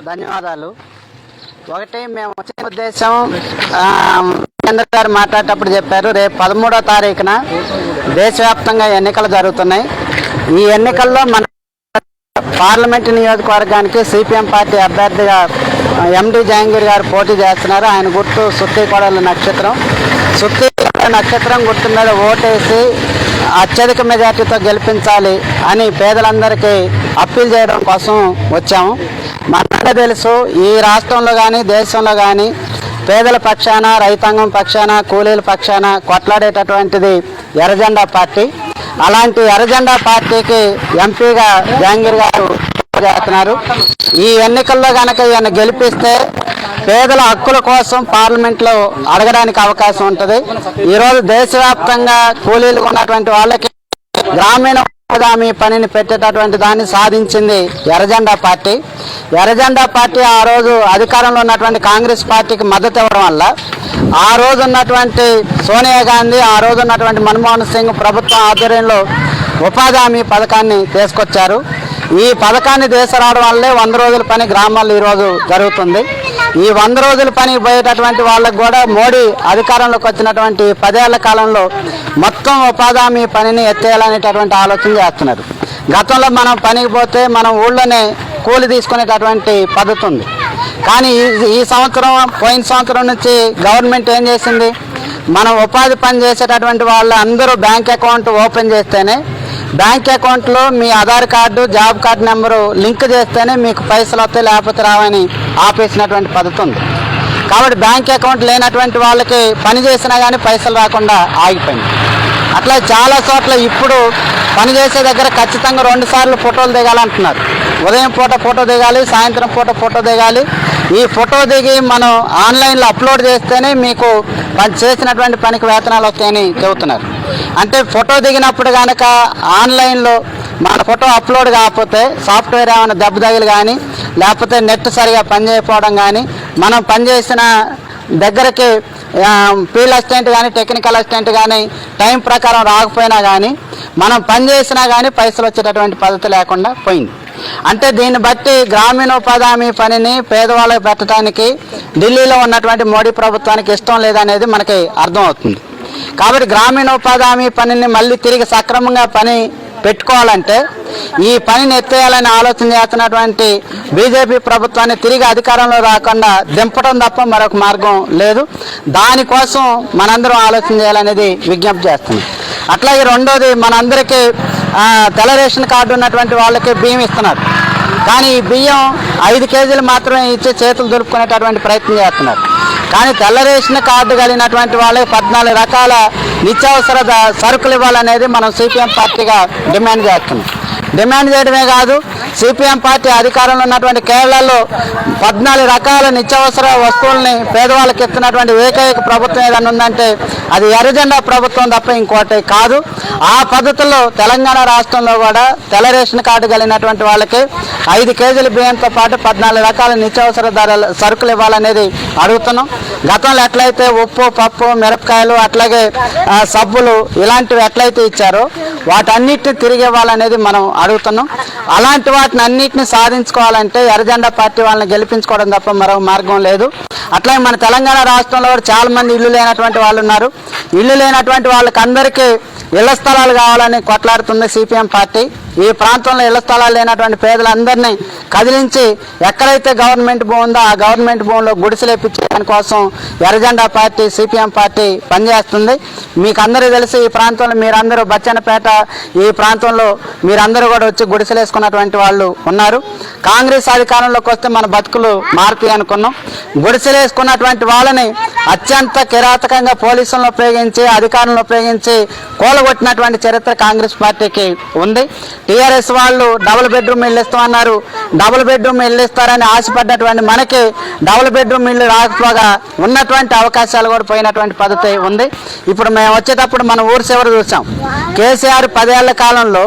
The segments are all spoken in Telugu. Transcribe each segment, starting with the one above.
ధన్యవాదాలు. ఒకటి మేము వచ్చిన ఉద్దేశం కేంద్ర గారు మాట్లాడేటప్పుడు చెప్పారు, రేపు 13వ తారీఖున దేశవ్యాప్తంగా ఎన్నికలు జరుగుతున్నాయి. ఈ ఎన్నికల్లో మన పార్లమెంటు నియోజకవర్గానికి సిపిఎం పార్టీ అభ్యర్థిగా ఎండి జహంగీర్ గారు పోటీ చేస్తున్నారు. ఆయన గుర్తు సుత్తి కొడల నక్షత్రం. సుత్తి నక్షత్రం గుర్తు మీద ఓటేసి అత్యధిక మెజార్టీతో గెలిపించాలి అని పేదలందరికీ అప్పీల్ చేయడం కోసం వచ్చాము. మనకు తెలుసు, ఈ రాష్ట్రంలో కానీ దేశంలో కానీ పేదల పక్షాన, రైతాంగం పక్షాన, కూలీల పక్షాన కొట్లాడేటటువంటిది ఎర్రజెండా పార్టీ. అలాంటి ఎర్రజెండా పార్టీకి ఎంపీగా జహంగీర్ గారు చేస్తున్నారు. ఈ ఎన్నికల్లో కనుక ఈయన గెలిపిస్తే పేదల హక్కుల కోసం పార్లమెంట్లో అడగడానికి అవకాశం ఉంటుంది. ఈరోజు దేశవ్యాప్తంగా కూలీలు ఉన్నటువంటి వాళ్ళకి గ్రామీణ హామీ పనిని పెట్టేటటువంటి దాన్ని సాధించింది ఎర్రజెండా పార్టీ. ఎర్రజెండా పార్టీ ఆ రోజు అధికారంలో ఉన్నటువంటి కాంగ్రెస్ పార్టీకి మద్దతు ఇవ్వడం వల్ల ఆ రోజు ఉన్నటువంటి సోనియా గాంధీ, ఆ రోజు ఉన్నటువంటి మన్మోహన్ సింగ్ ప్రభుత్వం ఆధ్వర్యంలో ఉపాధి హామీ పథకాన్ని తీసుకొచ్చారు. ఈ పథకాన్ని తీసుకురావడం వల్లే 100 రోజుల పని గ్రామాల్లో ఈరోజు జరుగుతుంది. ఈ 100 రోజుల పని పోయేటటువంటి వాళ్ళకు కూడా మోడీ అధికారంలోకి వచ్చినటువంటి 10 ఏళ్ల కాలంలో మొత్తం ఉపాధి హామీ పనిని ఎత్తేయాలనేటటువంటి ఆలోచన చేస్తున్నారు. గతంలో మనం పనికి పోతే మనం ఊళ్ళోనే కూలి తీసుకునేటటువంటి పద్ధతి ఉంది. కానీ ఈ సంవత్సరం, పోయిన సంవత్సరం నుంచి గవర్నమెంట్ ఏం చేసింది, మనం ఉపాధి పని చేసేటటువంటి వాళ్ళు అందరూ బ్యాంక్ అకౌంట్ ఓపెన్ చేస్తేనే, బ్యాంక్ అకౌంట్లో మీ Aadhaar card, job card number link చేస్తేనే మీకు పైసలు వస్తాయి, లేకపోతే రావని ఆపేసినటువంటి పద్ధతి ఉంది. కాబట్టి బ్యాంక్ అకౌంట్ లేనటువంటి వాళ్ళకి పని చేసినా కానీ పైసలు రాకుండా ఆగిపోయింది. అట్లా చాలా చోట్ల ఇప్పుడు పని చేసే దగ్గర ఖచ్చితంగా 2 సార్లు ఫోటోలు దిగాలంటున్నారు. ఉదయం పూట ఫోటో దిగాలి, సాయంత్రం పూట ఫోటో దిగాలి. ఈ ఫోటో దిగి మనం ఆన్లైన్లో అప్లోడ్ చేస్తేనే మీకు చేసినటువంటి పనికి వేతనాలు వస్తాయని చెబుతున్నారు. అంటే ఫోటో దిగినప్పుడు కనుక ఆన్లైన్లో మన ఫోటో అప్లోడ్ కాకపోతే సాఫ్ట్వేర్ ఏమైనా దెబ్బ తగిలి కానీ, లేకపోతే నెట్ సరిగా పనిచేయకపోవడం కానీ, మనం పనిచేసిన దగ్గరికి ఫీల్డ్ అసిస్టెంట్ కానీ, టెక్నికల్ అసిస్టెంట్ కానీ టైం ప్రకారం రాకపోయినా కానీ, మనం పనిచేసినా కానీ పైసలు వచ్చేటటువంటి పద్ధతి లేకుండా పోయింది. అంటే దీన్ని బట్టి గ్రామీణోపాధి హామీ పనిని పేదవాళ్ళకి పెట్టడానికి ఢిల్లీలో ఉన్నటువంటి మోడీ ప్రభుత్వానికి ఇష్టం లేదనేది మనకి అర్థమవుతుంది. కాబట్టి గ్రామీణోపాధి హామీ పనిని మళ్ళీ తిరిగి సక్రమంగా పని పెట్టుకోవాలంటే ఈ పనిని ఎత్తేయాలని ఆలోచన చేస్తున్నటువంటి బీజేపీ ప్రభుత్వాన్ని తిరిగి అధికారంలో రాకుండా దింపడం తప్ప మరొక మార్గం లేదు. దానికోసం మనందరం ఆలోచన చేయాలనేది విజ్ఞప్తి చేస్తుంది. అట్లాగే రెండోది, మనందరికీ తెల్ల రేషన్ కార్డు ఉన్నటువంటి వాళ్ళకి బియ్యం ఇస్తున్నారు. కానీ ఈ బియ్యం 5 కేజీలు మాత్రమే ఇచ్చి చేతులు దులుపుకునేటటువంటి ప్రయత్నం చేస్తున్నారు. కానీ తెల్ల రేషన్ కార్డు కలిగినటువంటి వాళ్ళకి 14 రకాల నిత్యావసర సరుకులు ఇవ్వాలనేది మనం సిపిఎం పార్టీగా డిమాండ్ చేస్తున్నాం. డిమాండ్ చేయడమే కాదు, సిపిఎం పార్టీ అధికారంలో ఉన్నటువంటి కేరళలో 14 రకాల నిత్యావసర వస్తువుల్ని పేదవాళ్ళకి ఇస్తున్నటువంటి ఏకైక ప్రభుత్వం ఏదైనా ఉందంటే అది ఎర్రజెండా ప్రభుత్వం తప్ప ఇంకోటి కాదు. ఆ పద్ధతుల్లో తెలంగాణ రాష్ట్రంలో కూడా తెల్ల రేషన్ కార్డు కలిగినటువంటి వాళ్ళకి 5 కేజీల బియ్యంతో పాటు 14 రకాల నిత్యావసర సరుకులు ఇవ్వాలనేది అడుగుతున్నాం. గతంలో ఎట్లయితే ఉప్పు, పప్పు, మిరపకాయలు, అట్లాగే సబ్బులు ఇలాంటివి ఎట్లయితే ఇచ్చారో వాటన్నిటిని తిరిగి ఇవ్వాలనేది మనం అడుగుతున్నాం. అలాంటి వాటిని అన్నిటిని సాధించుకోవాలంటే ఎర్రజెండా పార్టీ వాళ్ళని గెలిపించుకోవడం తప్ప మరో మార్గం లేదు. అట్లాగే మన తెలంగాణ రాష్ట్రంలో కూడా చాలా మంది ఇల్లు లేనటువంటి వాళ్ళు ఉన్నారు. ఇల్లు లేనటువంటి వాళ్ళకి అందరికీ ఇళ్ల స్థలాలు కావాలని కొట్లాడుతుంది సిపిఎం పార్టీ. ఈ ప్రాంతంలో ఇళ్ల స్థలాలు లేనటువంటి పేదలందరినీ కదిలించి ఎక్కడైతే గవర్నమెంట్ భూమి ఉందో ఆ గవర్నమెంట్ భూమిలో గుడిసెలు ఇప్పించే దానికోసం ఎర్రజెండా పార్టీ, సిపిఎం పార్టీ పనిచేస్తుంది. మీకు అందరూ తెలిసి ఈ ప్రాంతంలో మీరందరూ బచ్చన్నపేట ఈ ప్రాంతంలో మీరందరూ కూడా వచ్చి గుడిసెలు వేసుకున్నటువంటి వాళ్ళు ఉన్నారు. కాంగ్రెస్ అధికారంలోకి వస్తే మన బతుకులు మారుతాయి అనుకున్నాం. గుడిసెలు వేసుకున్నటువంటి వాళ్ళని అత్యంత కిరాతకంగా పోలీసులను ఉపయోగించి, అధికారులను ఉపయోగించి కూలగొట్టినటువంటి చరిత్ర కాంగ్రెస్ పార్టీకి ఉంది. టీఆర్ఎస్ వాళ్ళు డబుల్ బెడ్రూమ్ ఇల్లు ఇస్తామన్నారు. డబుల్ బెడ్రూమ్ ఇల్లు ఇస్తారని ఆశపడ్డటువంటి మనకి డబుల్ బెడ్రూమ్ ఇల్లు రాకపోగా ఉన్నటువంటి అవకాశాలు కూడా పోయినటువంటి పద్ధతి ఉంది. ఇప్పుడు మేము వచ్చేటప్పుడు మన ఊరు చివరి చూసాం. కేసీఆర్ 10 ఏళ్ల కాలంలో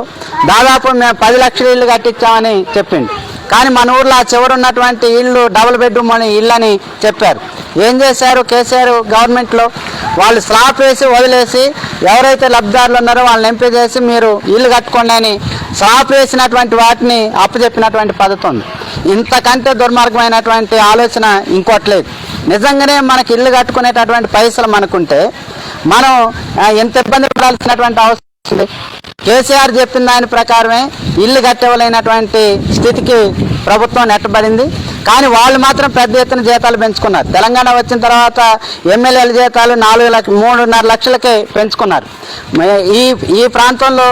దాదాపు మేము 10 లక్షల ఇల్లు కట్టించామని చెప్పిండు. కానీ మన ఊర్లో ఆ చివరి ఉన్నటువంటి ఇల్లు డబుల్ బెడ్రూమ్ అని ఇల్లు అని చెప్పారు. ఏం చేశారు కేసీఆర్ గవర్నమెంట్లో? వాళ్ళు స్లాబ్ వేసి వదిలేసి ఎవరైతే లబ్ధిదారులు ఉన్నారో వాళ్ళని ఎంపిక చేసి మీరు ఇల్లు కట్టుకోండి అని స్లాబ్ వేసినటువంటి వాటిని అప్పచెప్పినటువంటి పద్ధతి ఉంది. ఇంతకంటే దుర్మార్గమైనటువంటి ఆలోచన ఇంకోట్లేదు. నిజంగానే మనకి ఇల్లు కట్టుకునేటటువంటి పైసలు మనకుంటే మనం ఎంత ఇబ్బంది పడాల్సినటువంటి అవసరం ఉంది. కేసీఆర్ చెప్పిన దాని ప్రకారమే ఇల్లు కట్టేవలైనటువంటి స్థితికి ప్రభుత్వం నెట్టబడింది. కానీ వాళ్ళు మాత్రం పెద్ద ఎత్తున జీతాలు పెంచుకున్నారు. తెలంగాణ వచ్చిన తర్వాత ఎమ్మెల్యేల జీతాలు 3.5 లక్షలకే పెంచుకున్నారు. ఈ ప్రాంతంలో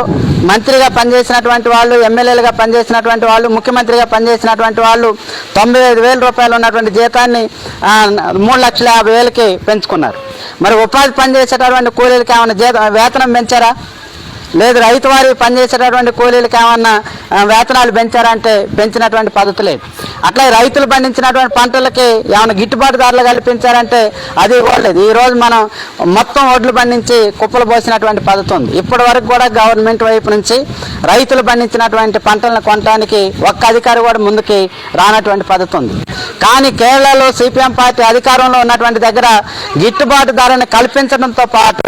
మంత్రిగా పనిచేసినటువంటి వాళ్ళు, ఎమ్మెల్యేలుగా పనిచేసినటువంటి వాళ్ళు, ముఖ్యమంత్రిగా పనిచేసినటువంటి వాళ్ళు 95,000 రూపాయలు ఉన్నటువంటి జీతాన్ని 3,50,000కి పెంచుకున్నారు. మరి ఉపాధి పనిచేసేటటువంటి కూలీలకి ఏమైనా వేతనం పెంచారా? లేదు. రైతు వారి పనిచేసేటటువంటి కూలీలకి ఏమన్నా వేతనాలు పెంచారంటే పెంచినటువంటి పద్ధతి లేదు. అట్లా రైతులు పండించినటువంటి పంటలకి ఏమైనా గిట్టుబాటు ధరలు కల్పించారంటే అది ఇవ్వలేదు. ఈరోజు మనం మొత్తం ఒడ్లు పండించి కుప్పలు పోసినటువంటి పద్ధతి ఉంది. ఇప్పటి వరకు కూడా గవర్నమెంట్ వైపు నుంచి రైతులు పండించినటువంటి పంటలను కొనడానికి ఒక్క అధికారి కూడా ముందుకి రానటువంటి పద్ధతి ఉంది. కానీ కేరళలో సిపిఎం పార్టీ అధికారంలో ఉన్నటువంటి దగ్గర గిట్టుబాటు ధరను కల్పించడంతో పాటు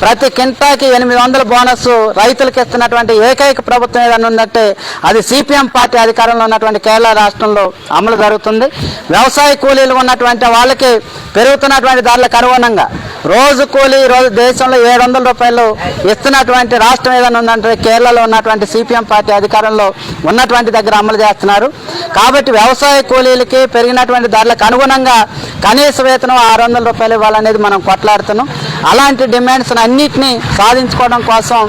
ప్రతి కింటాకి 800 బోనస్ రైతులకు ఇస్తున్నటువంటి ఏకైక ప్రభుత్వం ఏదైనా ఉందంటే అది సిపిఎం పార్టీ అధికారంలో ఉన్నటువంటి కేరళ రాష్ట్రంలో అమలు జరుగుతుంది. వ్యవసాయ కూలీలు ఉన్నటువంటి వాళ్ళకి పెరుగుతున్నటువంటి ధరలకు అనుగుణంగా రోజు కూలీ రోజు దేశంలో 700 రూపాయలు ఇస్తున్నటువంటి రాష్ట్రం ఏదైనా ఉందంటే కేరళలో ఉన్నటువంటి సిపిఎం పార్టీ అధికారంలో ఉన్నటువంటి దగ్గర అమలు చేస్తున్నారు. కాబట్టి వ్యవసాయ కూలీలకి పెరిగినటువంటి ధరలకు అనుగుణంగా కనీస వేతనం 600 రూపాయలు ఇవ్వాలనేది మనం కొట్లాడుతున్నాం. అలాంటి డిమాండ్స్ అన్నింటినీ సాధించుకోవడం కోసం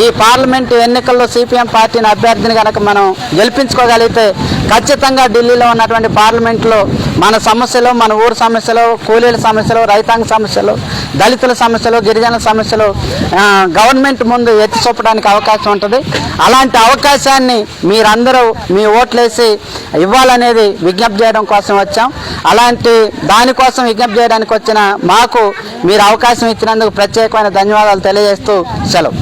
ఈ పార్లమెంటు ఎన్నికల్లో సిపిఎం పార్టీని అభ్యర్థిని కనుక మనం గెలిపించుకోగలిగితే ఖచ్చితంగా ఢిల్లీలో ఉన్నటువంటి పార్లమెంట్లో మన సమస్యలు, మన ఊరు సమస్యలు, కూలీల సమస్యలు, రైతాంగ సమస్యలు, దళితుల సమస్యలు, గిరిజనుల సమస్యలు గవర్నమెంట్ ముందు ఎత్తి చూపడానికి అవకాశం ఉంటుంది. అలాంటి అవకాశాన్ని మీరందరూ మీ ఓట్లేసి ఇవ్వాలనేది విజ్ఞప్తి చేయడం కోసం వచ్చాం. అలాంటి దానికోసం విజ్ఞప్తి చేయడానికి వచ్చిన మాకు మీరు అవకాశం ఇచ్చినందుకు ప్రత్యేకమైన ధన్యవాదాలు తెలియజేస్తూ సెలవు.